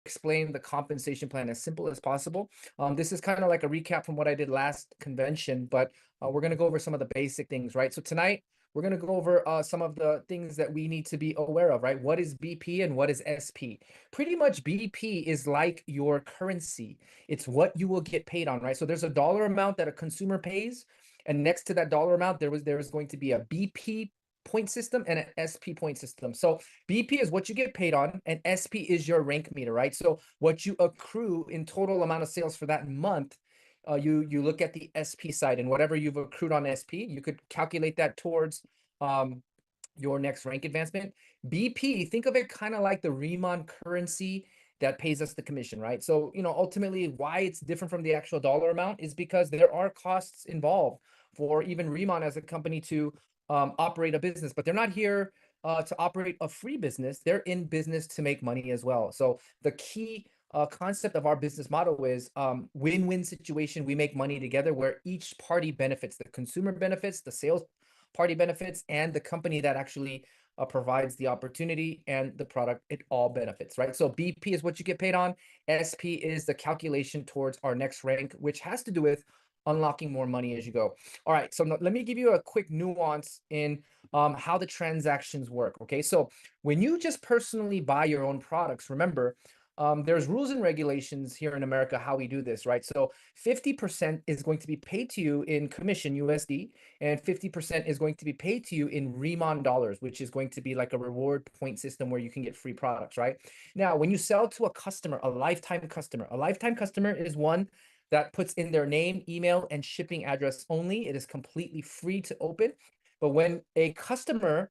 explain the compensation plan as simple as possible. This is kind of like a recap from what I did last convention, but we're going to go over some of the basic things, right? So tonight, we're going to go over some of the things that we need to be aware of, right? What is BP and what is SP? Pretty much BP is like your currency. It's what you will get paid on, right? So there's a dollar amount that a consumer pays, and next to that dollar amount, there is going to be a BP point system and an SP point system. So BP is what you get paid on, and SP is your rank meter, right? So what you accrue in total amount of sales for that month, you look at the SP side, and whatever you've accrued on SP, you could calculate that towards your next rank advancement. BP, think of it kind of like the Riman currency that pays us the commission, right? So, ultimately why it's different from the actual dollar amount is because there are costs involved for even Riman as a company to operate a business, but they're not here to operate a free business. They're in business to make money as well. So the key concept of our business model is win-win situation. We make money together where each party benefits. The consumer benefits, the sales party benefits, and the company that actually provides the opportunity and the product, it all benefits, right? So BP is what you get paid on. SP is the calculation towards our next rank, which has to do with unlocking more money as you go. All right, so let me give you a quick nuance in how the transactions work, okay? So when you just personally buy your own products, remember, there's rules and regulations here in America how we do this, right? So 50% is going to be paid to you in commission USD, and 50% is going to be paid to you in Riman dollars, which is going to be like a reward point system where you can get free products, right? Now, when you sell to a customer, a lifetime customer is one that puts in their name, email, and shipping address only. It is completely free to open. But when a customer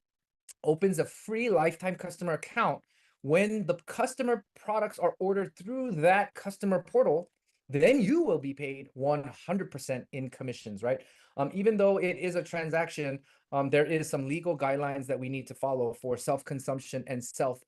opens a free lifetime customer account, when the customer products are ordered through that customer portal, then you will be paid 100% in commissions, right? Even though it is a transaction, there is some legal guidelines that we need to follow for self-consumption and self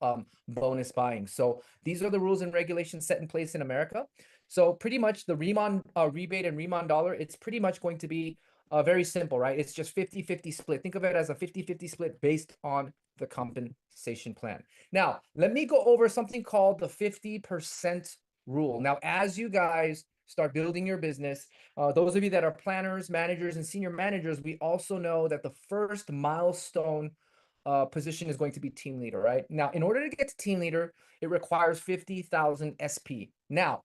bonus buying. So these are the rules and regulations set in place in America. So pretty much the Riman rebate and Riman dollar, it's pretty much going to be very simple, right? It's just 50-50 split. Think of it as a 50-50 split based on the compensation plan. Now, let me go over something called the 50% rule. Now, as you guys start building your business, those of you that are planners, managers, and senior managers, we also know that the first milestone position is going to be team leader, right? Now, in order to get to team leader, it requires 50,000 SP. Now,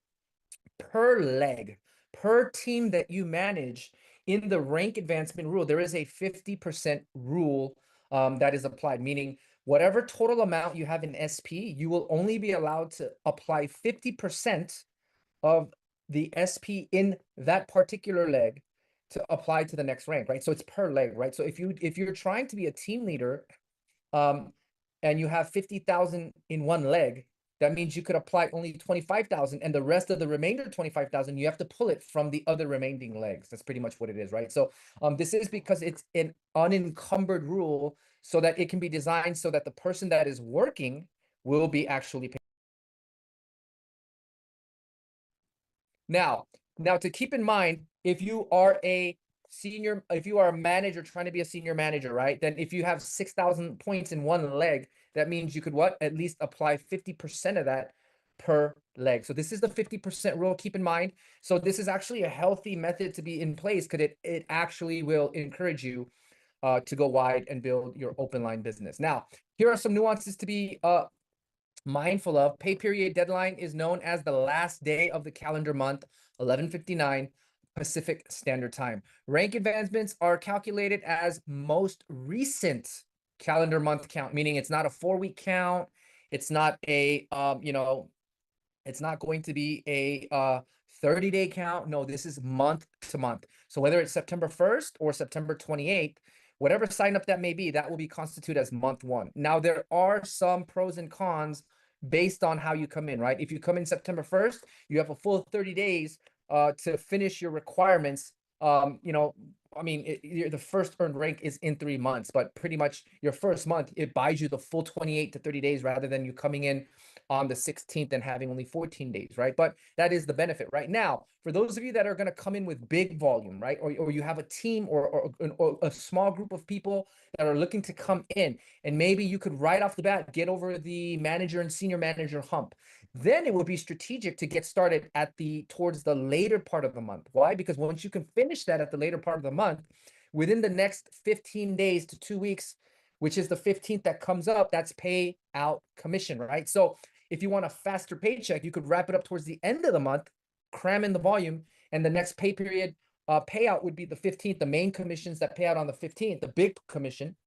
per leg, per team that you manage, in the rank advancement rule, there is a 50% rule that is applied, meaning whatever total amount you have in SP, you will only be allowed to apply 50% of the SP in that particular leg to apply to the next rank, right? So it's per leg, right? So if you're trying to be a team leader, and you have 50,000 in one leg, that means you could apply only 25,000, and the rest of the remainder 25,000, you have to pull it from the other remaining legs. That's pretty much what it is, right? So this is because it's an unencumbered rule, so that it can be designed so that the person that is working will be actually paid. Now to keep in mind, if you are a manager trying to be a senior manager, right? Then if you have 6,000 points in one leg, that means you could at least apply 50% of that per leg. So this is the 50% rule, keep in mind. So this is actually a healthy method to be in place, because it actually will encourage you to go wide and build your open line business. Now, here are some nuances to be mindful of. Pay period deadline is known as the last day of the calendar month, 11:59 Pacific Standard Time. Rank advancements are calculated as most recent calendar month count, meaning it's not a 4-week count. It's not a it's not going to be a 30-day count. No, this is month to month. So whether it's September 1st or September 28th, whatever sign up that may be, that will be constituted as month one. Now, there are some pros and cons based on how you come in, right? If you come in September 1st, you have a full 30 days to finish your requirements. The first earned rank is in 3 months, but pretty much your first month, it buys you the full 28 to 30 days rather than you coming in on the 16th and having only 14 days, right? But that is the benefit. Right now, for those of you that are going to come in with big volume, right? Or you have a team or a small group of people that are looking to come in, and maybe you could right off the bat get over the manager and senior manager hump. Then it would be strategic to get started towards the later part of the month. Why? Because once you can finish that at the later part of the month, within the next 15 days to 2 weeks, which is the 15th that comes up, that's pay out commission, right? So if you want a faster paycheck, you could wrap it up towards the end of the month, cram in the volume, and the next pay period payout would be the 15th, the main commissions that pay out on the 15th, the big commission.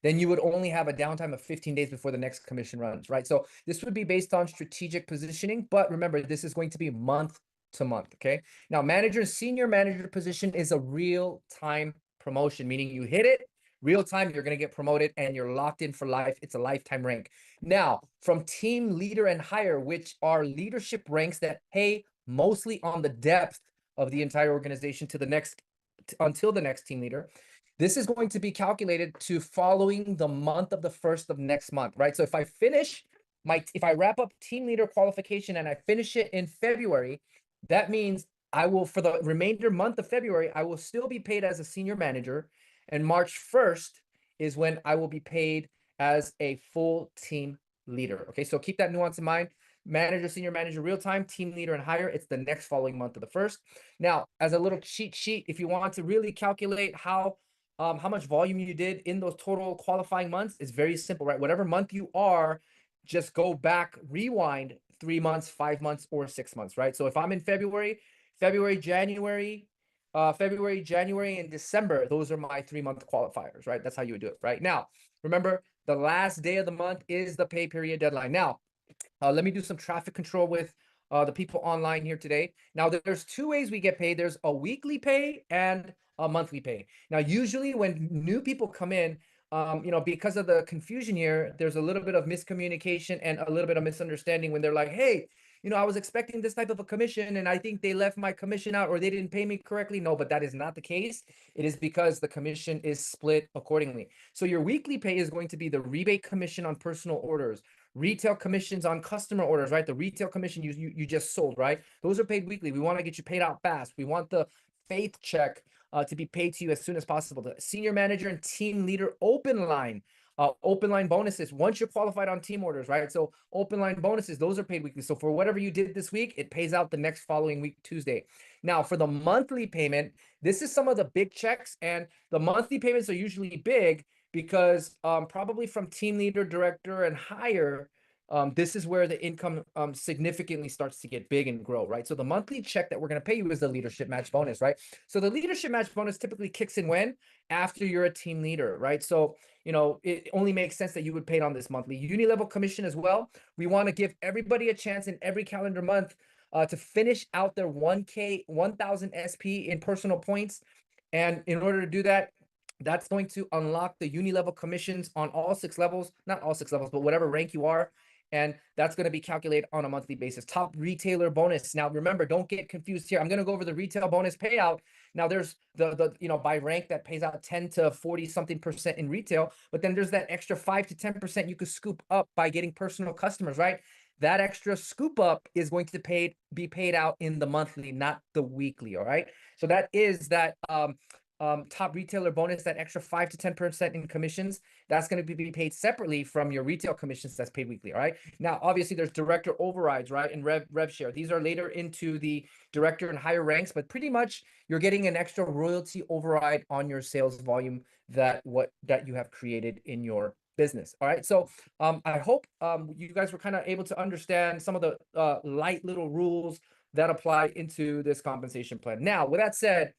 Then you would only have a downtime of 15 days before the next commission runs, right? So this would be based on strategic positioning, but remember, this is going to be month to month, okay? Now, manager, senior manager position is a real-time promotion, meaning you hit it, real time, you're going to get promoted and you're locked in for life. It's a lifetime rank. Now, from team leader and higher, which are leadership ranks that pay mostly on the depth of the entire organization to the next, until the next team leader, this is going to be calculated to following the month of the first of next month, right? So if I wrap up team leader qualification and I finish it in February, that means I will, for the remainder month of February, I will still be paid as a senior manager. And March 1st is when I will be paid as a full team leader. Okay, so keep that nuance in mind. Manager, senior manager, real time, team leader, and higher. It's the next following month of the first. Now, as a little cheat sheet, if you want to really calculate how much volume you did in those total qualifying months, is very simple, right? Whatever month you are, just go back, rewind 3 months, 5 months, or 6 months, right? So if I'm in February, January, and December, those are my 3-month qualifiers, right? That's how you would do it, right? Now, remember, the last day of the month is the pay period deadline. Now, let me do some traffic control with the people online here today. Now, there's 2 ways we get paid. There's a weekly pay and a monthly pay. Now, usually when new people come in, because of the confusion here, there's a little bit of miscommunication and a little bit of misunderstanding when they're like, hey, I was expecting this type of a commission and I think they left my commission out or they didn't pay me correctly. No, but that is not the case. It is because the commission is split accordingly. So your weekly pay is going to be the rebate commission on personal orders, retail commissions on customer orders, right? The retail commission you just sold, right? Those are paid weekly. We want to get you paid out fast. We want the faith check to be paid to you as soon as possible. The senior manager and team leader open line bonuses once you're qualified on team orders, right? So open line bonuses, those are paid weekly. So for whatever you did this week, it pays out the next following week, Tuesday. Now for the monthly payment, this is some of the big checks, and the monthly payments are usually big because probably from team leader, director, and higher, this is where the income significantly starts to get big and grow, right? So the monthly check that we're going to pay you is the leadership match bonus, right? So the leadership match bonus typically kicks in when? After you're a team leader, right? So, it only makes sense that you would pay it on this monthly. Uni-level commission as well. We want to give everybody a chance in every calendar month to finish out their 1,000 SP in personal points. And in order to do that, that's going to unlock the uni-level commissions on all 6 levels, not all 6 levels, but whatever rank you are. And that's going to be calculated on a monthly basis. Top retailer bonus. Now, remember, don't get confused here. I'm going to go over the retail bonus payout. Now, there's the by rank that pays out 10 to 40 something percent in retail, but then there's that extra 5 to 10% you could scoop up by getting personal customers, right? That extra scoop up is going to be paid out in the monthly, not the weekly. All right. So that is that top retailer bonus, that extra 5 to 10% in commissions. That's going to be paid separately from your retail commissions that's paid weekly. All right. Now, obviously, there's director overrides, right? And rev share. These are later into the director and higher ranks, but pretty much you're getting an extra royalty override on your sales volume that you have created in your business. All right. So I hope you guys were kind of able to understand some of the light little rules that apply into this compensation plan. Now, with that said,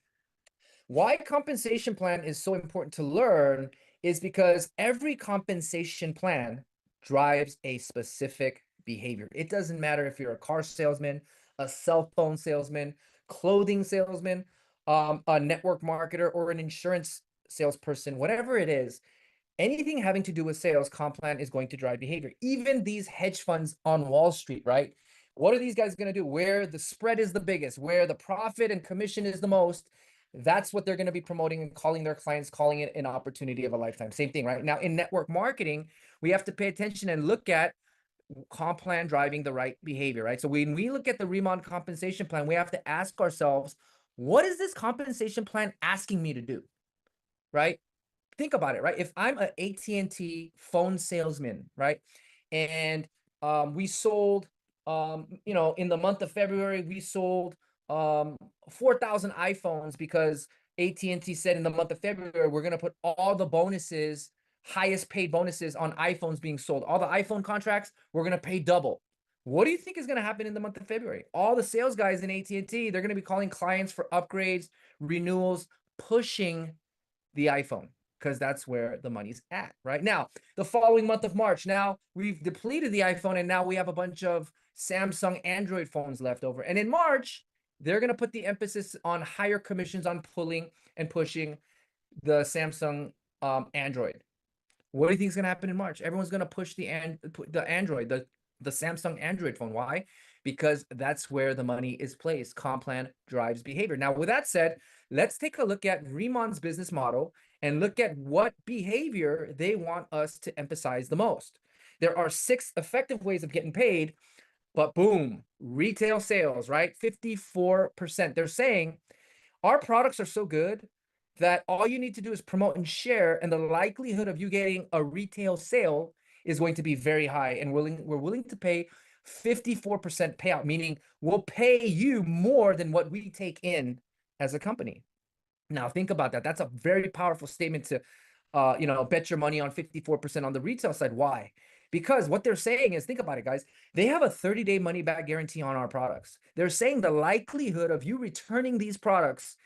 why compensation plan is so important to learn is because every compensation plan drives a specific behavior. It doesn't matter if you're a car salesman, a cell phone salesman, clothing salesman, a network marketer, or an insurance salesperson, whatever it is. Anything having to do with sales, comp plan is going to drive behavior. Even these hedge funds on Wall Street, right? What are these guys going to do? Where the spread is the biggest, where the profit and commission is the most, that's what they're going to be promoting and calling their clients, calling it an opportunity of a lifetime. Same thing, right? Now, in network marketing, we have to pay attention and look at comp plan driving the right behavior, right? So when we look at the Riman compensation plan, we have to ask ourselves, what is this compensation plan asking me to do, right? Think about it, right? If I'm an AT&T phone salesman, right, and we sold in the month of February, we sold 4,000 iPhones because AT&T said in the month of February, we're going to put all the bonuses, highest paid bonuses on iPhones being sold. All the iPhone contracts, we're going to pay double. What do you think is going to happen in the month of February? All the sales guys in AT&T, they're going to be calling clients for upgrades, renewals, pushing the iPhone because that's where the money's at right now. The following month of March, now we've depleted the iPhone and now we have a bunch of Samsung Android phones left over. And in March, they're going to put the emphasis on higher commissions on pulling and pushing the Samsung Android. What do you think is going to happen in March? Everyone's going to push the Android, the Samsung Android phone. Why? Because that's where the money is placed. Comp plan drives behavior. Now, with that said, let's take a look at Riman's business model and look at what behavior they want us to emphasize the most. There are 6 effective ways of getting paid, but boom, retail sales, right? 54%. They're saying our products are so good that all you need to do is promote and share, and the likelihood of you getting a retail sale is going to be very high. And we're willing to pay 54% payout, meaning we'll pay you more than what we take in as a company. Now think about that. That's a very powerful statement to, bet your money on 54% on the retail side. Why? Because what they're saying is, think about it, guys. They have a 30-day money back guarantee on our products. They're saying the likelihood of you returning these products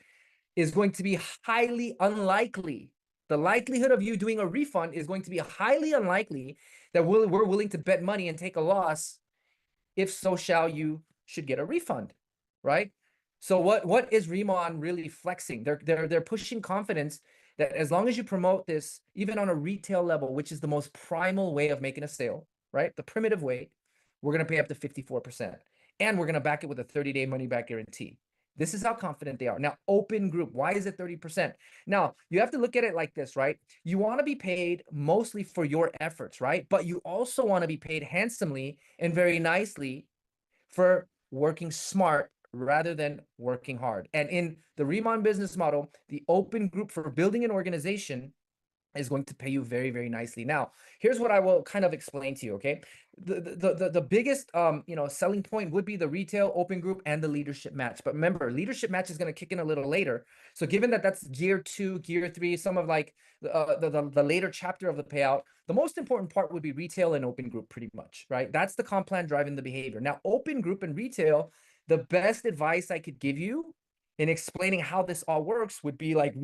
is going to be highly unlikely. The likelihood of you doing a refund is going to be highly unlikely that we're willing to bet money and take a loss. If so shall you should get a refund, right? So what is Riman really flexing? They're pushing confidence that as long as you promote this, even on a retail level, which is the most primal way of making a sale, right? The primitive way, we're going to pay up to 54%. And we're going to back it with a 30-day money back guarantee. This is how confident they are. Now, open group, why is it 30%? Now, you have to look at it like this, right? You want to be paid mostly for your efforts, right? But you also want to be paid handsomely and very nicely for working smart rather than working hard. And in the Riman business model, the open group for building an organization is going to pay you very, very nicely. Now, here's what I will kind of explain to you, okay? The biggest selling point would be the retail open group and the leadership match. But remember, leadership match is going to kick in a little later. So given that that's gear 2, gear 3, some of like the later chapter of the payout, the most important part would be retail and open group pretty much, right? That's the comp plan driving the behavior. Now, open group and retail, the best advice I could give you in explaining how this all works would be like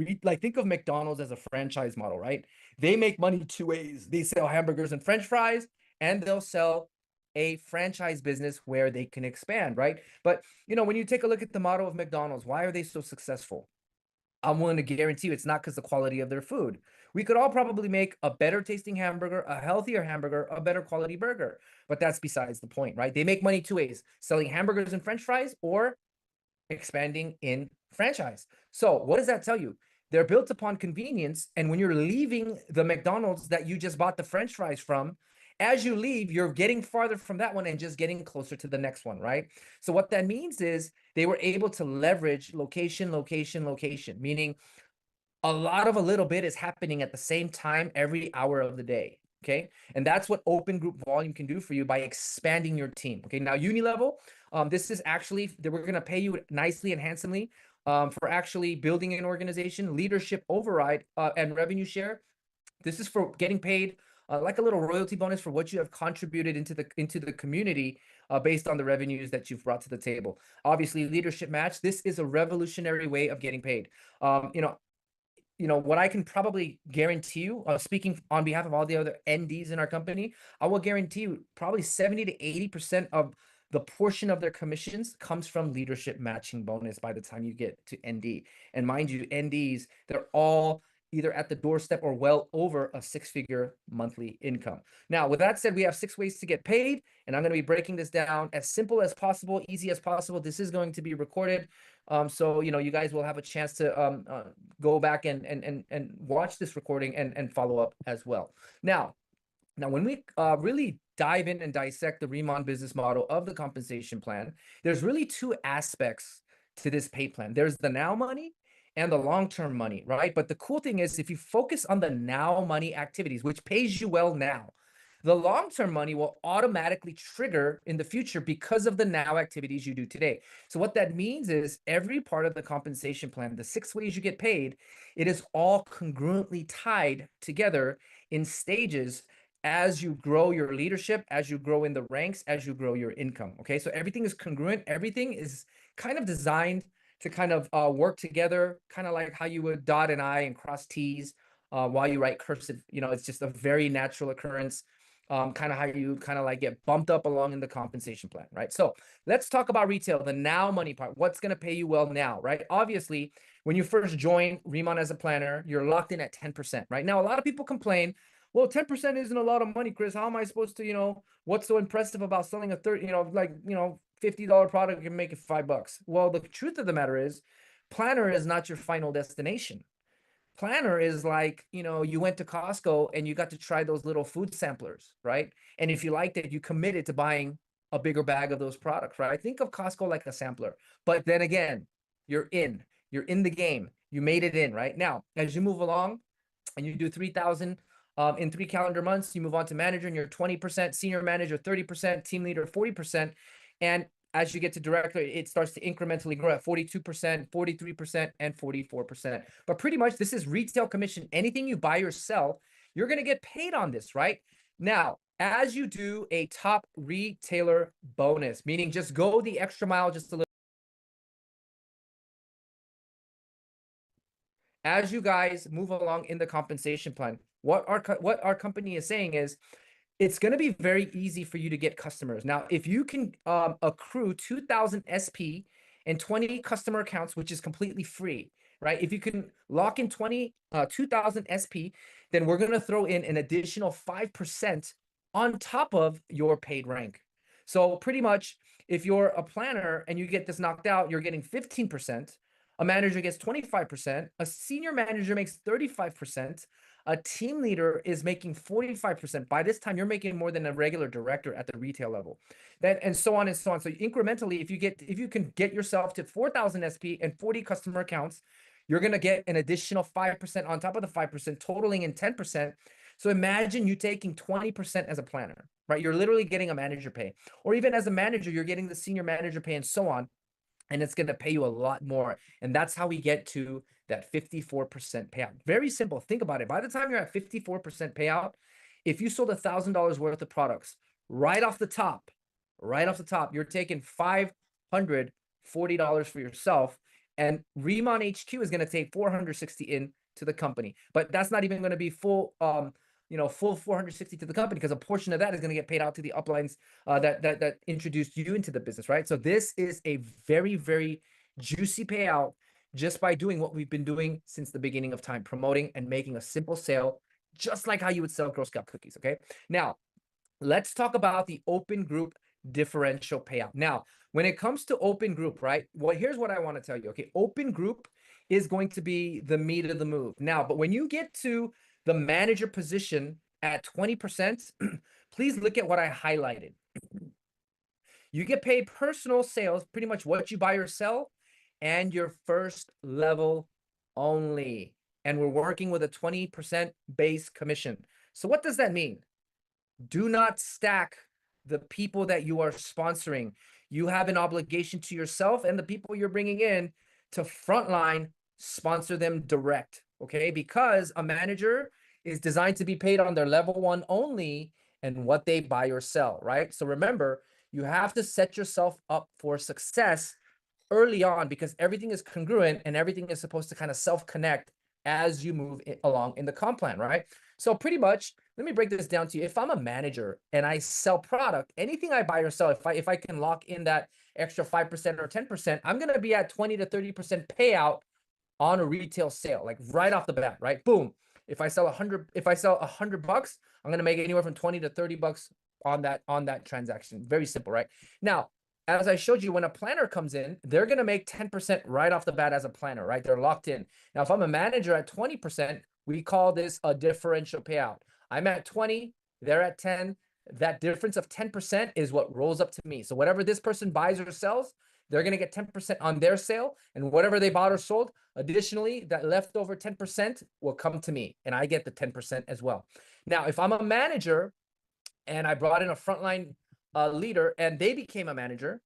think of McDonald's as a franchise model, right? They make money 2 ways. They sell hamburgers and French fries, and they'll sell a franchise business where they can expand, right? But when you take a look at the model of McDonald's, why are they so successful? I'm willing to guarantee you it's not because the quality of their food. We could all probably make a better tasting hamburger, a healthier hamburger, a better quality burger. But that's besides the point, right? They make money 2 ways, selling hamburgers and French fries or expanding in franchise. So what does that tell you? They're built upon convenience. And when you're leaving the McDonald's that you just bought the French fries from, as you leave, you're getting farther from that one and just getting closer to the next one, right? So what that means is they were able to leverage location, location, location, meaning a lot of a little bit is happening at the same time every hour of the day. Okay. And that's what open group volume can do for you by expanding your team. Okay. Now, uni level, this is actually that we're going to pay you nicely and handsomely for actually building an organization, leadership override and revenue share. This is for getting paid like a little royalty bonus for what you have contributed into the community based on the revenues that you've brought to the table. Obviously, leadership match. This is a revolutionary way of getting paid. What I can probably guarantee you, speaking on behalf of all the other NDs in our company, I will guarantee you probably 70 to 80% of the portion of their commissions comes from leadership matching bonus by the time you get to ND. And mind you, NDs, they're all either at the doorstep or well over a 6-figure monthly income. Now, with that said, we have 6 ways to get paid, and I'm going to be breaking this down as simple as possible, easy as possible. This is going to be recorded. So you guys will have a chance to go back and watch this recording and follow up as well. Now when we really dive in and dissect the Riman business model of the compensation plan, there's really 2 aspects to this pay plan. There's the now money and the long-term money, right? But the cool thing is if you focus on the now money activities, which pays you well now, The long-term money will automatically trigger in the future because of the now activities you do today. So what that means is every part of the compensation plan, the 6 ways you get paid, it is all congruently tied together in stages as you grow your leadership, as you grow in the ranks, as you grow your income. Okay, so everything is congruent. Everything is kind of designed to kind of work together, kind of like how you would dot an I and cross T's while you write cursive. It's just a very natural occurrence. Kind of how you kind of like get bumped up along in the compensation plan, right? So let's talk about retail, the now money part. What's going to pay you well now, right? Obviously, when you first join Riman as a planner, you're locked in at 10%, right? Now, a lot of people complain, well, 10% isn't a lot of money, Chris. How am I supposed to, what's so impressive about selling a $50 product and make it $5? Well, the truth of the matter is, planner is not your final destination. Planner is like, you went to Costco and you got to try those little food samplers, right? And if you liked it, you committed to buying a bigger bag of those products, right? Think of Costco like a sampler. But then again, you're in the game. You made it in, right? Now, as you move along and you do 3,000 in 3 calendar months, you move on to manager and you're 20%, senior manager 30%, team leader 40%. And as you get to director, it starts to incrementally grow at 42%, 43%, and 44%. But pretty much this is retail commission. Anything you buy or sell, you're going to get paid on this, right? Now, as you do a top retailer bonus, meaning just go the extra mile just a little. As you guys move along in the compensation plan, what our company is saying is it's going to be very easy for you to get customers. Now, if you can accrue 2,000 SP and 20 customer accounts, which is completely free, right? If you can lock in 2,000 SP, then we're going to throw in an additional 5% on top of your paid rank. So pretty much, if you're a planner and you get this knocked out, you're getting 15%. A manager gets 25%. A senior manager makes 35%. A team leader is making 45%. By this time, you're making more than a regular director at the retail level. And so on and so on. So incrementally, if you can get yourself to 4,000 SP and 40 customer accounts, you're going to get an additional 5% on top of the 5%, totaling in 10%. So imagine you taking 20% as a planner, right? You're literally getting a manager pay. Or even as a manager, you're getting the senior manager pay and so on. And it's going to pay you a lot more. And that's how we get to that 54% payout. Very simple. Think about it. By the time you're at 54% payout, if you sold $1,000 worth of products right off the top, you're taking $540 for yourself. And Riman HQ is going to take 460 in to the company. But that's not even going to be full 460 to the company, because a portion of that is going to get paid out to the uplines that introduced you into the business, right? So this is a very, very juicy payout just by doing what we've been doing since the beginning of time, promoting and making a simple sale, just like how you would sell Girl Scout cookies, okay? Now, let's talk about the open group differential payout. Now, when it comes to open group, right? Well, here's what I want to tell you, okay? Open group is going to be the meat of the move. Now, but when you get to the manager position at 20%, please look at what I highlighted. You get paid personal sales, pretty much what you buy or sell, and your first level only. And we're working with a 20% base commission. So what does that mean? Do not stack the people that you are sponsoring. You have an obligation to yourself and the people you're bringing in to frontline sponsor them direct, okay? Because a manager is designed to be paid on their level one only and what they buy or sell, right? So remember, you have to set yourself up for success early on, because everything is congruent and everything is supposed to kind of self-connect as you move along in the comp plan, right? So pretty much, let me break this down to you. If I'm a manager and I sell product, anything I buy or sell, if I can lock in that extra 5% or 10%, I'm going to be at 20 to 30% payout on a retail sale, like right off the bat, right? Boom. If I sell $100, I'm going to make anywhere from 20 to 30 bucks on that transaction. Very simple, right? Now, as I showed you, when a planner comes in, they're going to make 10% right off the bat as a planner, right? They're locked in. Now, if I'm a manager at 20%, we call this a differential payout. I'm at 20, they're at 10. That difference of 10% is what rolls up to me. So whatever this person buys or sells, they're going to get 10% on their sale. And whatever they bought or sold, additionally, that leftover 10% will come to me. And I get the 10% as well. Now, if I'm a manager and I brought in a frontline leader, and they became a manager.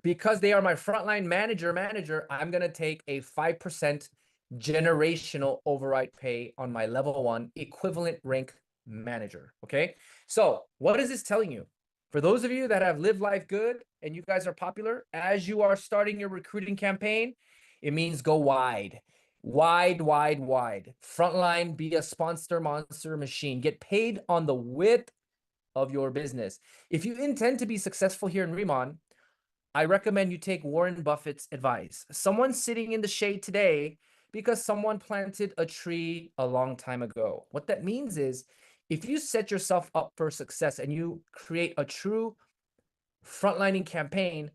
Because they are my frontline manager, I'm going to take a 5% generational override pay on my level 1 equivalent rank manager. Okay. So what is this telling you? For those of you that have lived life good and you guys are popular, as you are starting your recruiting campaign, it means go wide. Wide. Frontline, be a sponsor monster machine. Get paid on the width of your business. If you intend to be successful here in Riman, I recommend you take Warren Buffett's advice. Someone's sitting in the shade today because someone planted a tree a long time ago. What that means is if you set yourself up for success and you create a true frontlining campaign,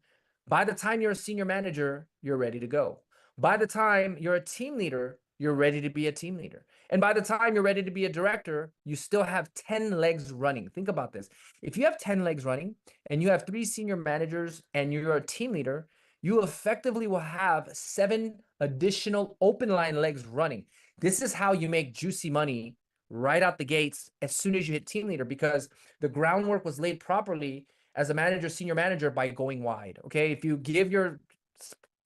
by the time you're a senior manager, you're ready to go. By the time you're a team leader, you're ready to be a team leader. And by the time you're ready to be a director, you still have 10 legs running. Think about this. If you have 10 legs running and you have 3 senior managers and you're a team leader, you effectively will have 7 additional open line legs running. This is how you make juicy money right out the gates as soon as you hit team leader, because the groundwork was laid properly as a manager, senior manager, by going wide. Okay. If you give your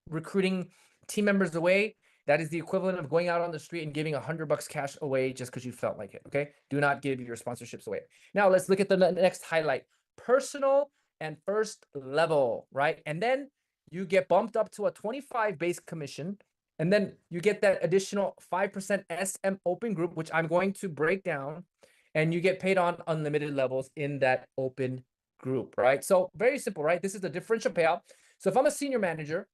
recruiting team members away, that is the equivalent of going out on the street and giving $100 cash away just because you felt like it. Okay. Do not give your sponsorships away. Now let's look at the next highlight: personal and first level, right? And then you get bumped up to a 25 base commission. And then you get that additional 5% SM open group, which I'm going to break down, and you get paid on unlimited levels in that open group, right? So very simple, right? This is the differential payout. So if I'm a senior manager,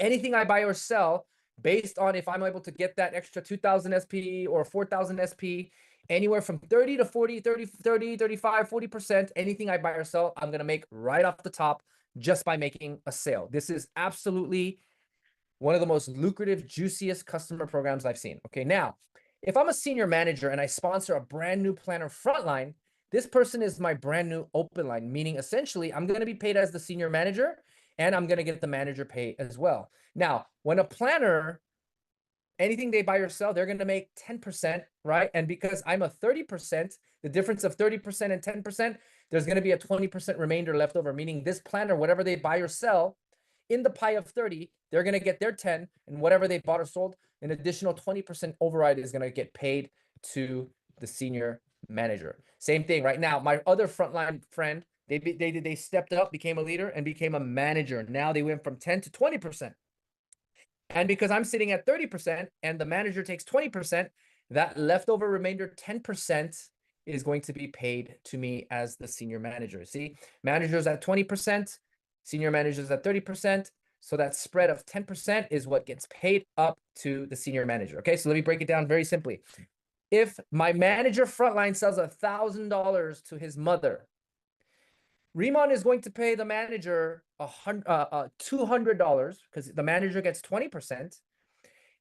anything I buy or sell based on if I'm able to get that extra 2,000 SP or 4,000 SP, anywhere from 30 to 40, 30, 30, 35, 40%, anything I buy or sell, I'm going to make right off the top just by making a sale. This is absolutely one of the most lucrative, juiciest customer programs I've seen. Okay, now, if I'm a senior manager and I sponsor a brand new planner frontline, this person is my brand new open line, meaning essentially I'm going to be paid as the senior manager and I'm going to get the manager pay as well. Now, when a planner, anything they buy or sell, they're going to make 10%, right? And because I'm a 30%, the difference of 30% and 10%, there's going to be a 20% remainder left over, meaning this planner, whatever they buy or sell, in the pie of 30, they're going to get their 10, and whatever they bought or sold, an additional 20% override is going to get paid to the senior manager. Same thing right now. My other frontline friend, they stepped up, became a leader, and became a manager. Now they went from 10 to 20%. And because I'm sitting at 30% and the manager takes 20%, that leftover remainder 10% is going to be paid to me as the senior manager. See, managers at 20%, senior managers at 30%. So that spread of 10% is what gets paid up to the senior manager. Okay, so let me break it down very simply. If my manager frontline sells $1,000 to his mother, Riman is going to pay the manager $200 because the manager gets 20%.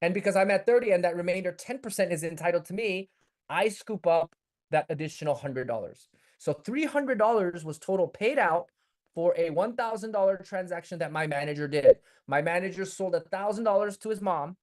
And because I'm at 30 and that remainder 10% is entitled to me, I scoop up that additional $100. So $300 was total paid out for a $1,000 transaction that my manager did. My manager sold $1,000 to his mom.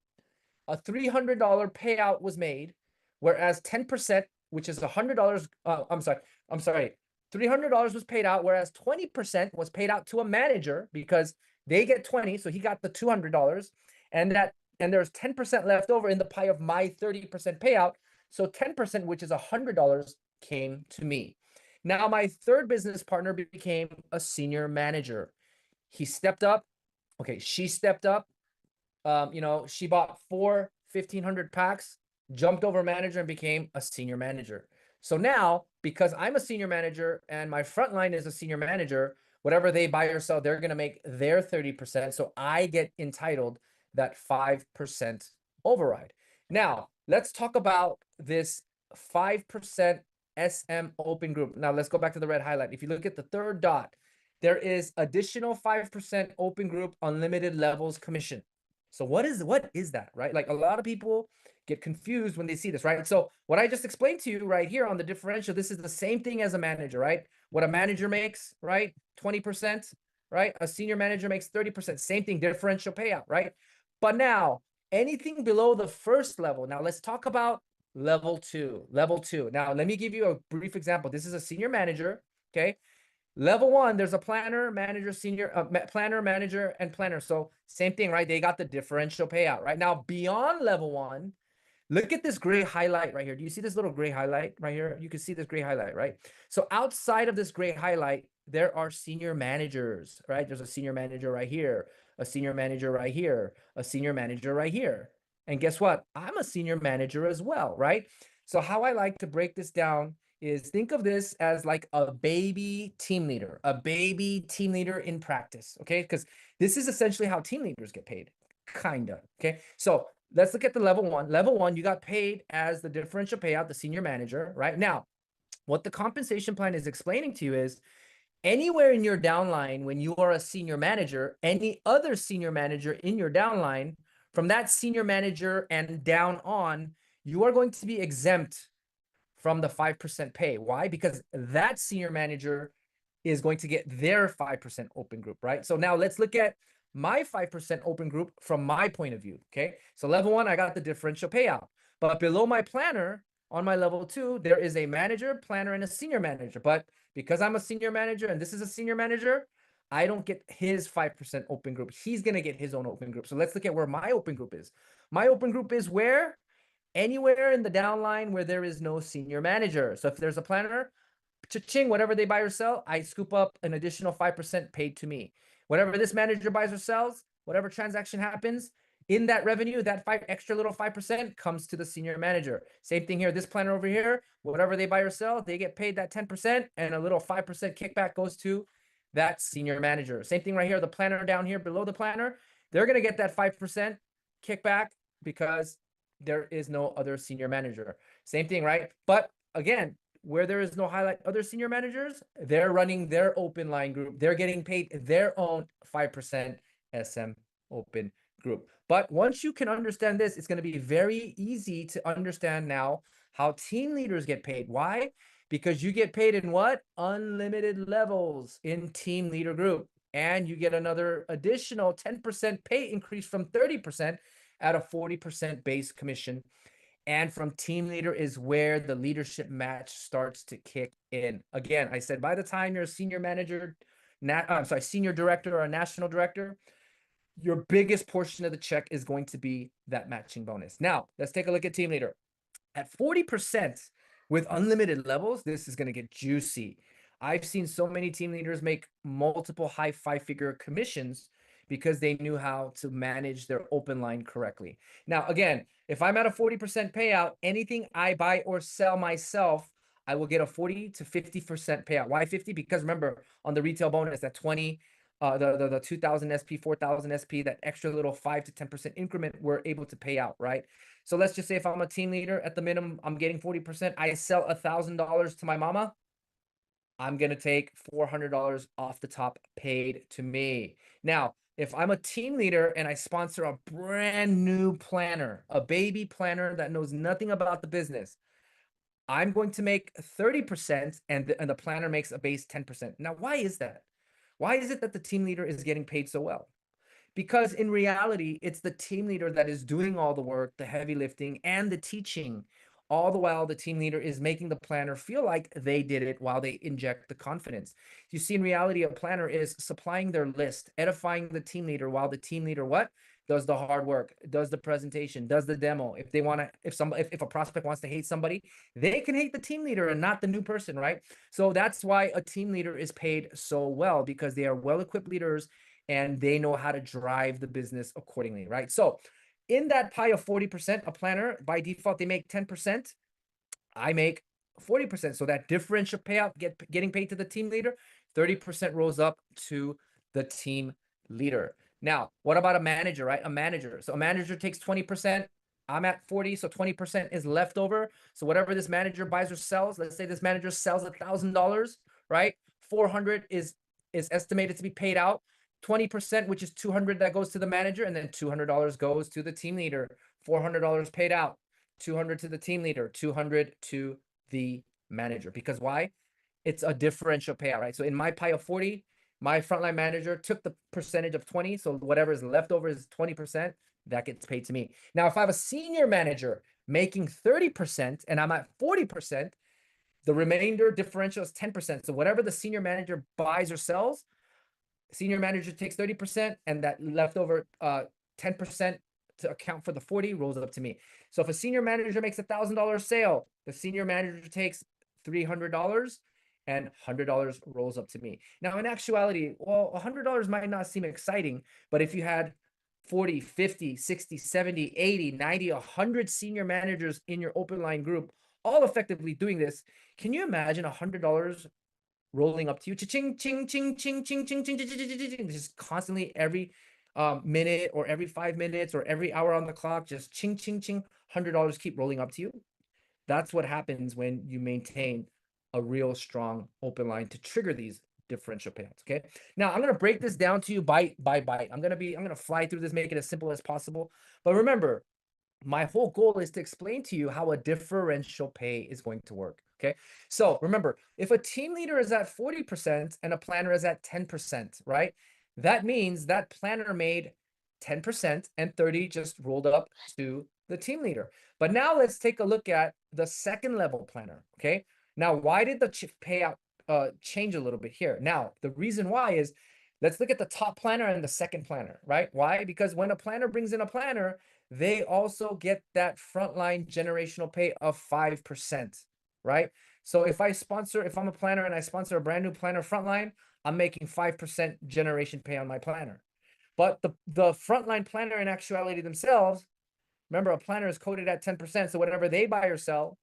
A $300 payout was made, whereas 10%, which is $100, I'm sorry, $300 was paid out, whereas 20% was paid out to a manager because they get 20, so he got the $200, and there's 10% left over in the pie of my 30% payout. So 10%, which is $100, came to me. Now my third business partner became a senior manager. He stepped up. Okay, she stepped up. She bought 4 1,500 packs, jumped over manager, and became a senior manager. So now, because I'm a senior manager and my frontline is a senior manager, whatever they buy or sell, they're going to make their 30%. So I get entitled that 5% override. Now, let's talk about this 5% SM open group. Now, let's go back to the red highlight. If you look at the third dot, there is additional 5% open group unlimited levels commission. So what is that, right? Like a lot of people get confused when they see this, right? So what I just explained to you right here on the differential, this is the same thing as a manager, right? What a manager makes, right? 20%, right? A senior manager makes 30%, same thing, differential payout, right? But now anything below the first level, now let's talk about level two, level two. Now, let me give you a brief example. This is a senior manager, okay? Level one, there's a planner, manager, senior, planner, manager, and planner. So same thing, right? They got the differential payout, right? Now, beyond level one, look at this gray highlight right here. Do you see this little gray highlight right here? You can see this gray highlight, right? So outside of this gray highlight, there are senior managers, right? There's a senior manager right here, a senior manager right here, a senior manager right here. And guess what? I'm a senior manager as well, right? So how I like to break this down is think of this as like a baby team leader, in practice, okay? Because this is essentially how team leaders get paid, kinda, okay? So let's look at the level one. Level one, you got paid as the differential payout, the senior manager, right? Now, what the compensation plan is explaining to you is anywhere in your downline, when you are a senior manager, any other senior manager in your downline, from that senior manager and down on, you are going to be exempt from the 5% pay. Why? Because that senior manager is going to get their 5% open group, right? So now let's look at my 5% open group from my point of view, okay? So level one, I got the differential payout. But below my planner, on my level two, there is a manager, planner, and a senior manager. But because I'm a senior manager and this is a senior manager, I don't get his 5% open group. He's going to get his own open group. So let's look at where my open group is. My open group is where? Anywhere in the downline where there is no senior manager. So if there's a planner, cha-ching, whatever they buy or sell, I scoop up an additional 5% paid to me. Whatever this manager buys or sells, whatever transaction happens, in that revenue, that extra little 5% comes to the senior manager. Same thing here, this planner over here, whatever they buy or sell, they get paid that 10% and a little 5% kickback goes to that senior manager. Same thing right here, the planner down here below the planner, they're gonna get that 5% kickback because there is no other senior manager. Same thing, right? But again, where there is no highlight other senior managers, they're running their open line group. They're getting paid their own 5% SM open group. But once you can understand this, it's going to be very easy to understand now how team leaders get paid. Why? Because you get paid in what? Unlimited levels in team leader group. And you get another additional 10% pay increase from 30% at a 40% base commission. And from team leader is where the leadership match starts to kick in. Again, I said by the time you're a senior manager, senior director or a national director, your biggest portion of the check is going to be that matching bonus. Now, let's take a look at team leader. At 40% with unlimited levels, this is going to get juicy. I've seen so many team leaders make multiple high five-figure commissions because they knew how to manage their open line correctly. Now, again, if I'm at a 40% payout, anything I buy or sell myself, I will get a 40 to 50% payout. Why 50? Because remember, on the retail bonus, that 20, the 2,000 SP, 4,000 SP, that extra little 5 to 10% increment, we're able to pay out, right? So let's just say if I'm a team leader, at the minimum, I'm getting 40%. I sell $1,000 to my mama. I'm going to take $400 off the top paid to me. Now, if I'm a team leader and I sponsor a brand new planner, a baby planner that knows nothing about the business, I'm going to make 30% and the planner makes a base 10%. Now, why is that? Why is it that the team leader is getting paid so well? Because in reality, it's the team leader that is doing all the work, the heavy lifting, and the teaching. All the while, the team leader is making the planner feel like they did it while they inject the confidence. You see, in reality, a planner is supplying their list, edifying the team leader while the team leader what? Does the hard work, does the presentation, does the demo. If they want to, if a prospect wants to hate somebody, they can hate the team leader and not the new person, right? So that's why a team leader is paid so well, because they are well-equipped leaders and they know how to drive the business accordingly, right? So in that pie of 40%, a planner, by default, they make 10%. I make 40%. So that differential payout getting paid to the team leader, 30% rolls up to the team leader. Now, what about a manager, right? A manager. So a manager takes 20%. I'm at 40, so 20% is left over. So whatever this manager buys or sells, let's say this manager sells $1,000, right? 400 is estimated to be paid out. 20%, which is 200, that goes to the manager, and then $200 goes to the team leader. $400 paid out. 200 to the team leader, 200 to the manager. Because why? It's a differential payout, right? So in my pie of 40, my frontline manager took the percentage of 20. So whatever is left over is 20%. That gets paid to me. Now, if I have a senior manager, making 30% and I'm at 40%, the remainder differential is 10%. So whatever the senior manager buys or sells, senior manager takes 30% and that leftover 10% to account for the 40 rolls up to me. So if a senior manager makes $1,000 sale, the senior manager takes $300 and $100 rolls up to me. Now, in actuality, well, $100 might not seem exciting, but if you had 40, 50, 60, 70, 80, 90, 100 senior managers in your open line group, all effectively doing this, can you imagine $100 rolling up to you, ching, ching, ching, ching, ching, ching, ching, ching, ching, ching, just constantly every minute or every 5 minutes or every hour on the clock, just ching, ching, ching, $100 keep rolling up to you? That's what happens when you maintain a real strong open line to trigger these differential payouts. Okay. Now I'm going to break this down to you bite by bite. I'm going to fly through this, make it as simple as possible. But remember, my whole goal is to explain to you how a differential pay is going to work. Okay. So remember, if a team leader is at 40% and a planner is at 10%, right? That means that planner made 10% and 30 just rolled up to the team leader. But now let's take a look at the second level planner. Okay. Now, why did the payout change a little bit here? Now, the reason why is, let's look at the top planner and the second planner, right? Why? Because when a planner brings in a planner, they also get that frontline generational pay of 5%, right? So if I'm a planner and I sponsor a brand new planner frontline, I'm making 5% generation pay on my planner. But the frontline planner in actuality themselves, remember, a planner is coded at 10%. So whatever they buy or sell,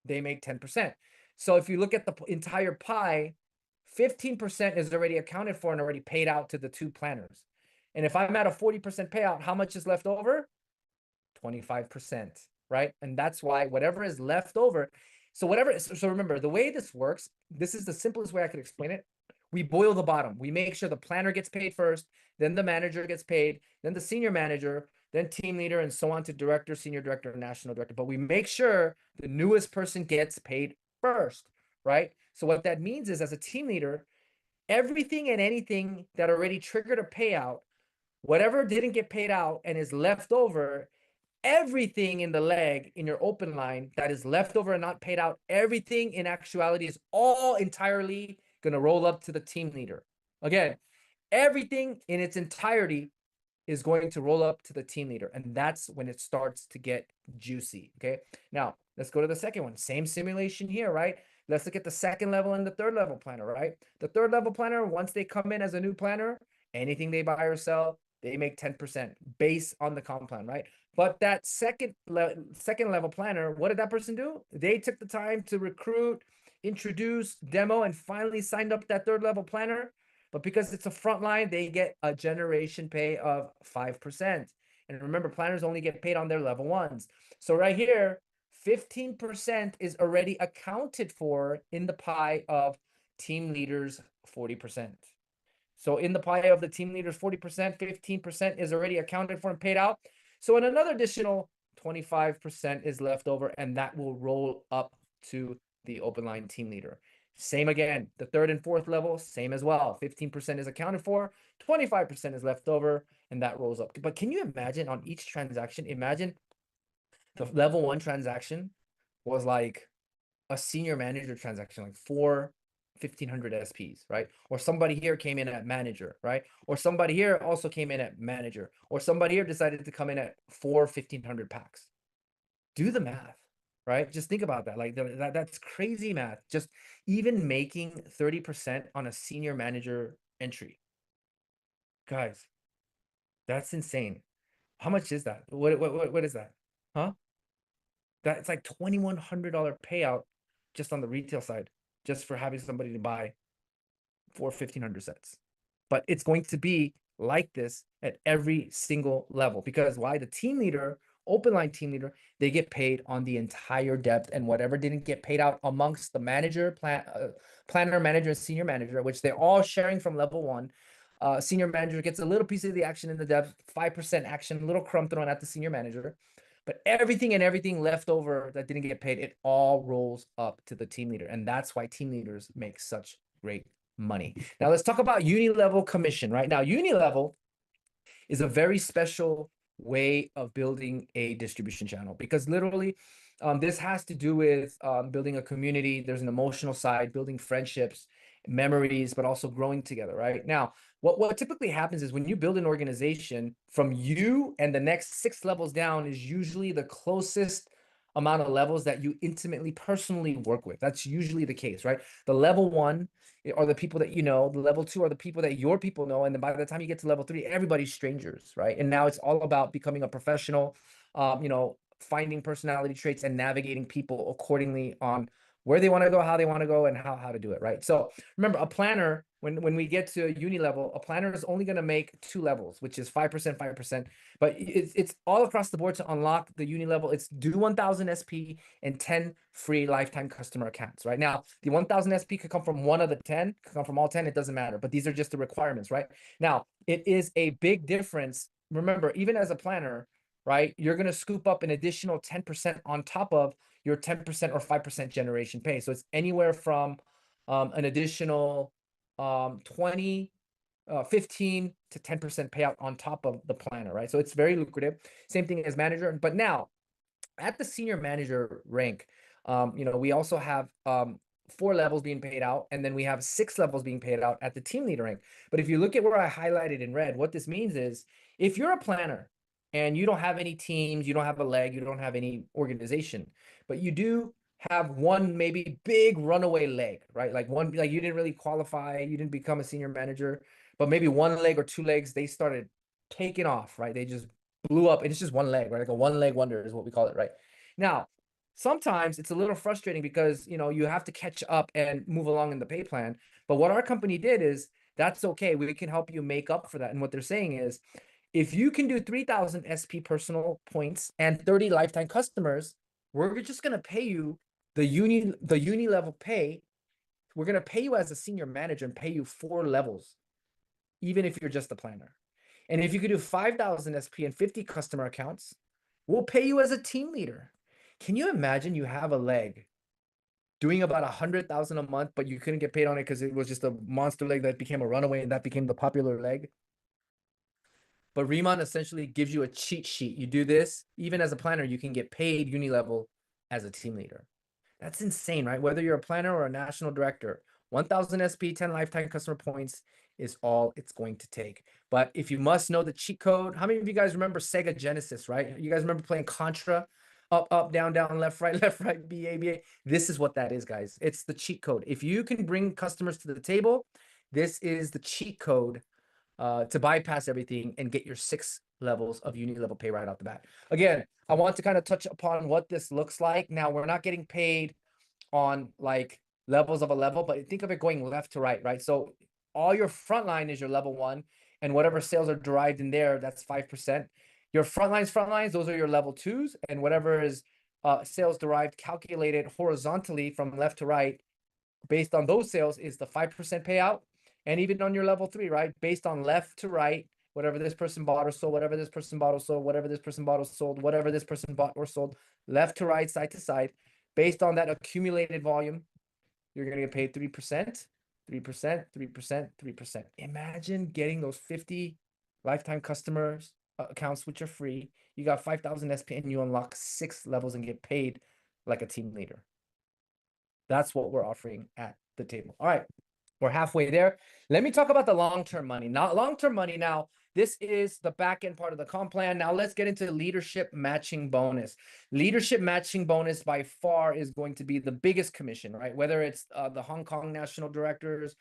they make 10%. So if you look at the entire pie, 15% is already accounted for and already paid out to the two planners. And if I'm at a 40% payout, how much is left over? 25%, right? And that's why whatever is left over. So remember, the way this works, this is the simplest way I could explain it. We boil the bottom. We make sure the planner gets paid first, then the manager gets paid, then the senior manager, then team leader, and so on to director, senior director, national director. But we make sure the newest person gets paid first, right? So what that means is, as a team leader, everything and anything that already triggered a payout, whatever didn't get paid out and is left over, everything in the leg in your open line that is left over and not paid out, everything in actuality is all entirely going to roll up to the team leader. Again, everything in its entirety is going to roll up to the team leader. And that's when it starts to get juicy. Okay. Now let's go to the second one. Same simulation here, right? Let's look at the second level and the third level planner, right? The third level planner, once they come in as a new planner, anything they buy or sell, they make 10% based on the comp plan, right? But that second level planner, what did that person do? They took the time to recruit, introduce, demo, and finally signed up that third level planner. But because it's a frontline, they get a generation pay of 5%. And remember, planners only get paid on their level ones. So right here, 15% is already accounted for in the pie of team leaders 40%. So in the pie of the team leaders 40%, 15% is already accounted for and paid out. So in another additional 25% is left over, and that will roll up to the open line team leader. Same again, the third and fourth level, same as well. 15% is accounted for, 25% is left over, and that rolls up. But can you imagine on each transaction, imagine the level one transaction was like a senior manager transaction, like 1,500 SPs, right? Or somebody here came in at manager, right? Or somebody here also came in at manager, or somebody here decided to come in at 1,500 packs. Do the math, right? Just think about that. Like that's crazy math. Just even making 30% on a senior manager entry. Guys, that's insane. How much is that? What is that? Huh? That's like $2,100 payout just on the retail side, just for having somebody to buy for 1,500 sets. But it's going to be like this at every single level, because why? The team leader, open line team leader, they get paid on the entire depth, and whatever didn't get paid out amongst the manager, planner, manager, and senior manager, which they're all sharing from level one. Senior manager gets a little piece of the action in the depth, 5% action, a little crumb thrown at the senior manager. But everything left over that didn't get paid, it all rolls up to the team leader. And that's why team leaders make such great money. Now let's talk about uni-level commission, right? Now, uni-level is a very special way of building a distribution channel, because literally this has to do with building a community. There's an emotional side, building friendships, memories, but also growing together, right? Now, what typically happens is when you build an organization, from you and the next 6 levels down is usually the closest amount of levels that you intimately personally work with. That's usually the case, right? The level 1 are the people that you know, the level 2 are the people that your people know, and then by the time you get to level 3, everybody's strangers, right? And now it's all about becoming a professional, finding personality traits and navigating people accordingly on where they want to go, how they want to go, and how to do it, right? So remember, a planner, when we get to uni level, a planner is only going to make 2 levels, which is 5%, 5%. But it's all across the board to unlock the uni level. It's do 1,000 SP and 10 free lifetime customer accounts, right? Now, the 1,000 SP could come from one of the 10, could come from all 10, it doesn't matter. But these are just the requirements, right? Now, it is a big difference. Remember, even as a planner, right, you're going to scoop up an additional 10% on top of your 10% or 5% generation pay. So it's anywhere from an additional 20, 15 to 10% payout on top of the planner, right? So it's very lucrative. Same thing as manager. But now at the senior manager rank, we also have 4 levels being paid out, and then we have 6 levels being paid out at the team leader rank. But if you look at where I highlighted in red, what this means is if you're a planner and you don't have any teams, you don't have a leg, you don't have any organization, but you do have one maybe big runaway leg, right? Like you didn't really qualify, you didn't become a senior manager, but maybe one leg or 2 legs, they started taking off, right? They just blew up, and it's just one leg, right? Like a one leg wonder is what we call it, right? Now, sometimes it's a little frustrating because you have to catch up and move along in the pay plan. But what our company did is that's okay. We can help you make up for that. And what they're saying is if you can do 3,000 SP personal points and 30 lifetime customers, we're just gonna pay you the uni level pay. We're gonna pay you as a senior manager and pay you 4 levels, even if you're just a planner. And if you could do 5,000 SP and 50 customer accounts, we'll pay you as a team leader. Can you imagine you have a leg doing about 100,000 a month, but you couldn't get paid on it because it was just a monster leg that became a runaway and that became the popular leg? But Riman essentially gives you a cheat sheet. You do this, even as a planner, you can get paid uni level as a team leader. That's insane, right? Whether you're a planner or a national director, 1,000 SP, 10 lifetime customer points is all it's going to take. But if you must know the cheat code, how many of you guys remember Sega Genesis, right? You guys remember playing Contra? Up, up, down, down, left, right, BA, BA. This is what that is, guys. It's the cheat code. If you can bring customers to the table, this is the cheat code to bypass everything and get your 6 levels of uni level pay right off the bat. Again, I want to kind of touch upon what this looks like. Now, we're not getting paid on like levels of a level, but think of it going left to right, right? So all your front line is your level 1, and whatever sales are derived in there, that's 5%. Your front lines, those are your level 2s, and whatever is sales derived calculated horizontally from left to right based on those sales is the 5% payout. And even on your level 3, right, based on left to right, whatever this person bought or sold, whatever this person bought or sold, whatever this person bought or sold, whatever this person bought or sold, left to right, side to side, based on that accumulated volume, you're going to get paid 3%, 3%, 3%, 3%. Imagine getting those 50 lifetime customers accounts, which are free. You got 5,000 SP and you unlock 6 levels and get paid like a team leader. That's what we're offering at the table. All right, we're halfway there. Let me talk about the long-term money. Now, long-term money now, this is the back end part of the comp plan. Now let's get into leadership matching bonus. Leadership matching bonus by far is going to be the biggest commission, right? Whether it's the Hong Kong national directors,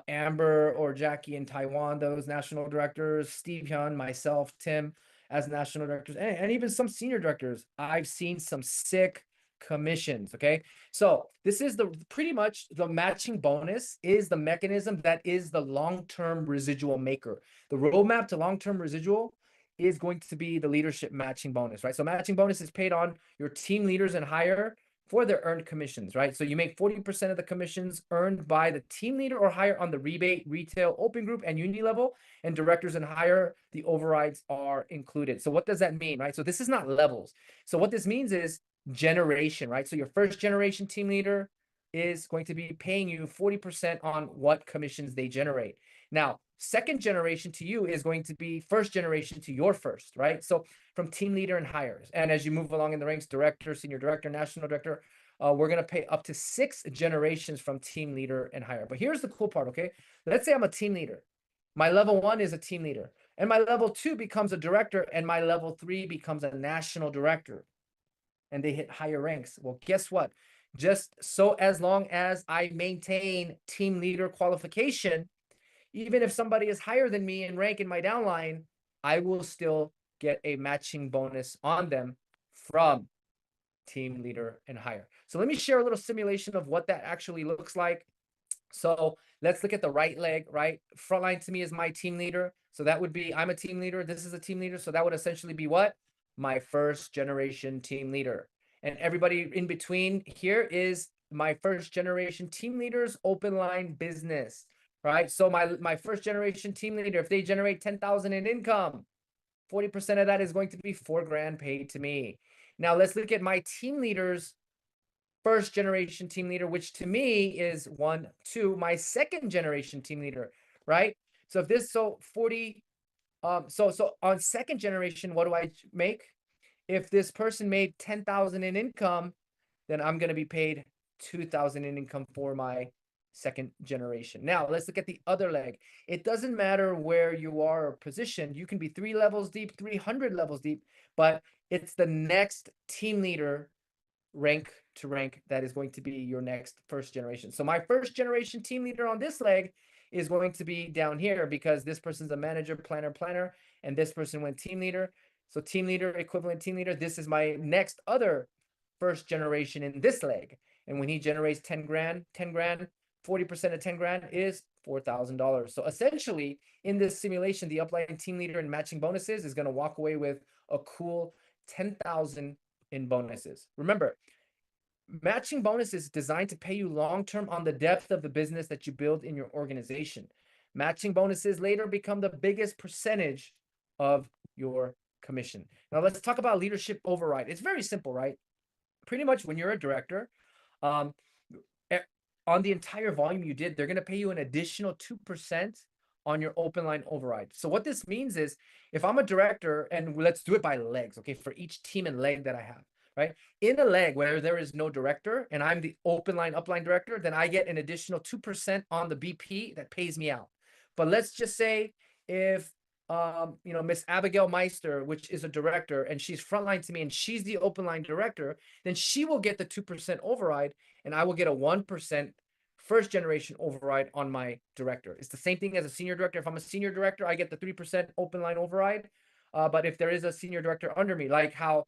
Amber or Jackie in Taiwan, those national directors, Steve Hyun, myself, Tim as national directors, and even some senior directors. I've seen some sick commissions. Okay, so this is pretty much the matching bonus is the mechanism that is the long-term residual maker. The roadmap to long-term residual is going to be the leadership matching bonus, right? So matching bonus is paid on your team leaders and higher for their earned commissions, right? So you make 40% of the commissions earned by the team leader or higher on the rebate, retail, open group, and uni level, and directors and higher, the overrides are included. So what does that mean, right? So this is not levels. So what this means is generation, right? So your first generation team leader, is going to be paying you 40% on what commissions they generate. Now, second generation to you is going to be first generation to your first, right? So from team leader and hires. And as you move along in the ranks, director, senior director, national director, we're going to pay up to 6 generations from team leader and higher. But here's the cool part, okay? Let's say I'm a team leader. My level 1 is a team leader, and my level 2 becomes a director, and my level 3 becomes a national director, and they hit higher ranks. Well, guess what? Just so as long as I maintain team leader qualification, even if somebody is higher than me in rank in my downline, I will still get a matching bonus on them from team leader and higher. So let me share a little simulation of what that actually looks like. So let's look at the right leg, right? Frontline to me is my team leader. So that would be, I'm a team leader. This is a team leader. So that would essentially be what? My first generation team leader. And everybody in between here is my first generation team leaders, open line business, right? So my first generation team leader, if they generate 10,000 in income, 40% of that is going to be $4,000 paid to me. Now let's look at my team leaders, first generation team leader, which to me is 1, 2, my second generation team leader, right? So if this, so 40, so on second generation, what do I make? If this person made 10,000 in income, then I'm going to be paid 2,000 in income for my second generation. Now let's look at the other leg. It doesn't matter where you are positioned. You can be 3 levels deep, 300 levels deep, but it's the next team leader rank to rank that is going to be your next first generation. So my first generation team leader on this leg is going to be down here because this person's a manager, planner, and this person went team leader. So team leader, equivalent team leader. This is my next other first generation in this leg. And when he generates 10,000, 40% of 10,000 is $4,000. So essentially in this simulation, the upline team leader and matching bonuses is going to walk away with a cool 10,000 in bonuses. Remember, matching bonus is designed to pay you long-term on the depth of the business that you build in your organization. Matching bonuses later become the biggest percentage of your commission. Now let's talk about leadership override. It's very simple, right? Pretty much when you're a director, on the entire volume you did, they're going to pay you an additional 2% on your open line override. So what this means is if I'm a director, and let's do it by legs, okay, for each team and leg that I have, right? In a leg where there is no director and I'm the open line, upline director, then I get an additional 2% on the BP that pays me out. But let's just say if Miss Abigail Meister, which is a director, and she's frontline to me and she's the open line director, then she will get the 2% override and I will get a 1% first generation override on my director. It's the same thing as a senior director. If I'm a senior director, I get the 3% open line override. But if there is a senior director under me, like how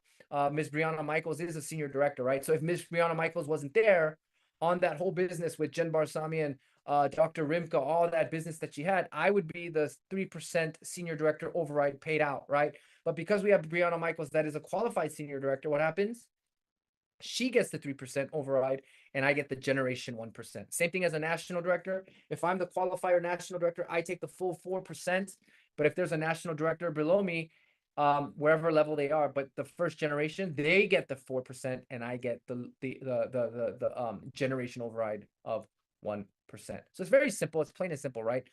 Ms. Brianna Michaels is a senior director, right? So if Ms. Brianna Michaels wasn't there on that whole business with Jen Barsami and Dr. Rimka, all that business that she had, I would be the 3% senior director override paid out, right? But because we have Brianna Michaels, that is a qualified senior director, what happens? She gets the 3% override and I get the generation 1%. Same thing as a national director. If I'm the qualifier national director, I take the full 4%. But if there's a national director below me, wherever level they are, but the first generation, they get the 4% and I get the generation override of 1%. So it's very simple. It's plain and simple, right?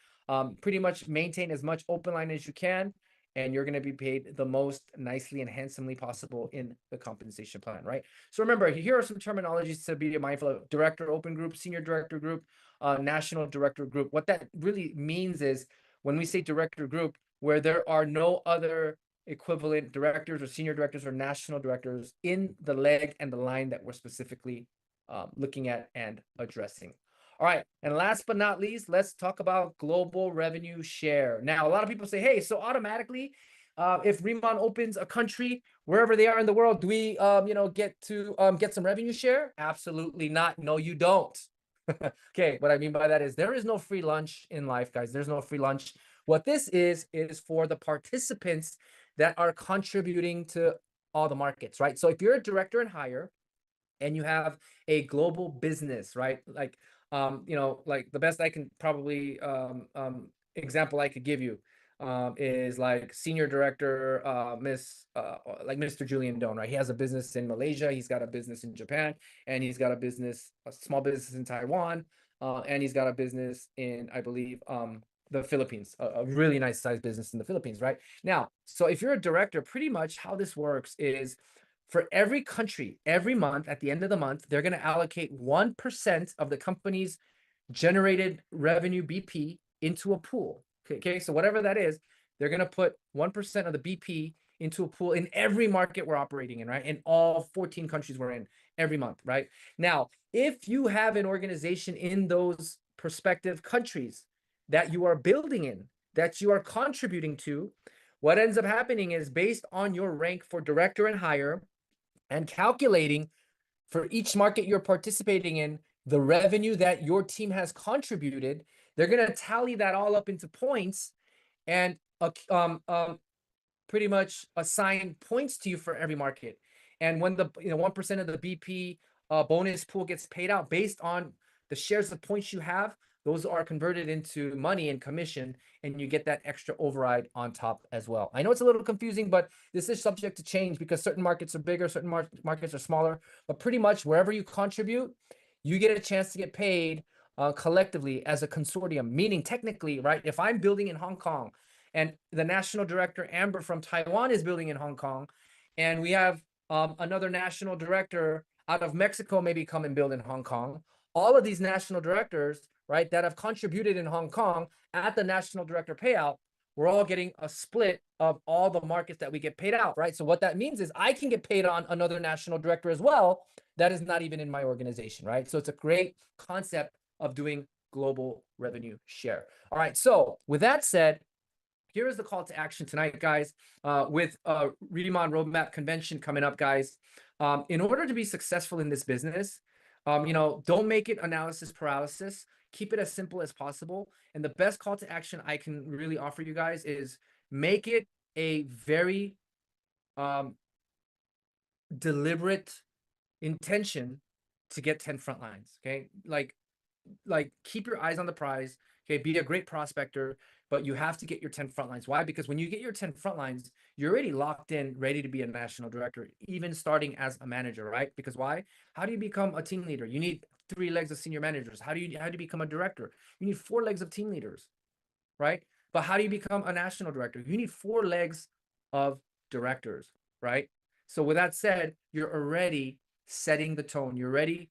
Pretty much maintain as much open line as you can, and you're going to be paid the most nicely and handsomely possible in the compensation plan, right? So remember, here are some terminologies to be mindful of: director open group, senior director group, national director group. What that really means is when we say director group, where there are no other equivalent directors or senior directors or national directors in the leg and the line that we're specifically looking at and addressing. All right, and last but not least, let's talk about global revenue share. Now, a lot of people say, hey, so automatically, if Riman opens a country, wherever they are in the world, do we, get to get some revenue share? Absolutely not. No, you don't. Okay, what I mean by that is there is no free lunch in life, guys. There's no free lunch. What this is for the participants that are contributing to all the markets, right? So if you're a director and higher and you have a global business, right? Like, like the best I can probably example I could give you. is like senior director, like Mr. Julian Doan, right? He has a business in Malaysia, he's got a business in Japan, and he's got a small business in Taiwan, and he's got a business in, I believe, the Philippines, a really nice sized business in the Philippines, right? Now, so if you're a director, pretty much how this works is for every country, every month, at the end of the month, they're going to allocate 1% of the company's generated revenue BP into a pool. Okay, so whatever that is, they're going to put 1% of the BP into a pool in every market we're operating in, right? In all 14 countries we're in every month, right? Now, if you have an organization in those prospective countries that you are building in, that you are contributing to, what ends up happening is based on your rank for director and higher and calculating for each market you're participating in, the revenue that your team has contributed, they're going to tally that all up into points and pretty much assign points to you for every market. And when the 1% of the BP bonus pool gets paid out based on the shares of points you have, those are converted into money and commission, and you get that extra override on top as well. I know it's a little confusing, but this is subject to change because certain markets are bigger, certain markets are smaller, but pretty much wherever you contribute, you get a chance to get paid collectively as a consortium, meaning technically, right? If I'm building in Hong Kong and the national director, Amber from Taiwan, is building in Hong Kong, and we have another national director out of Mexico maybe come and build in Hong Kong, all of these national directors, right, that have contributed in Hong Kong at the national director payout, we're all getting a split of all the markets that we get paid out, right? So what that means is I can get paid on another national director as well that is not even in my organization, right? So it's a great concept of doing global revenue share. All right, so with that said, here is the call to action tonight, guys, with Riman Roadmap Convention coming up, guys. In order to be successful in this business, don't make it analysis paralysis. Keep it as simple as possible. And the best call to action I can really offer you guys is make it a very deliberate intention to get 10 front lines. Okay, like keep your eyes on the prize. Okay, be a great prospector, but you have to get your 10 front lines. Why? Because when you get your 10 front lines, you're already locked in, ready to be a national director, even starting as a manager, right? Because why? How do you become a team leader? You need 3 legs of senior managers. How do you become a director? You need 4 legs of team leaders, right? But how do you become a national director? You need 4 legs of directors, right? So with that said, you're already setting the tone. You're already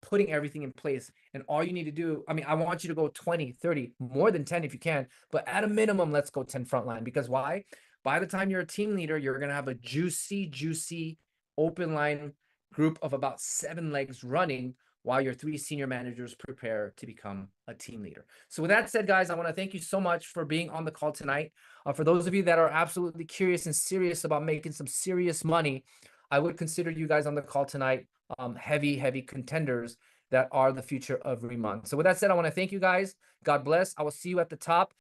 putting everything in place. And all you need to do, I mean, I want you to go 20, 30, more than 10 if you can, but at a minimum, let's go 10 frontline. Because why? By the time you're a team leader, you're going to have a juicy open line group of about 7 legs running while your 3 senior managers prepare to become a team leader. So with that said, guys, I want to thank you so much for being on the call tonight. For those of you that are absolutely curious and serious about making some serious money, I would consider you guys on the call tonight heavy contenders that are the future of Riman. So with that said, I want to thank you guys. God bless. I will see you at the top.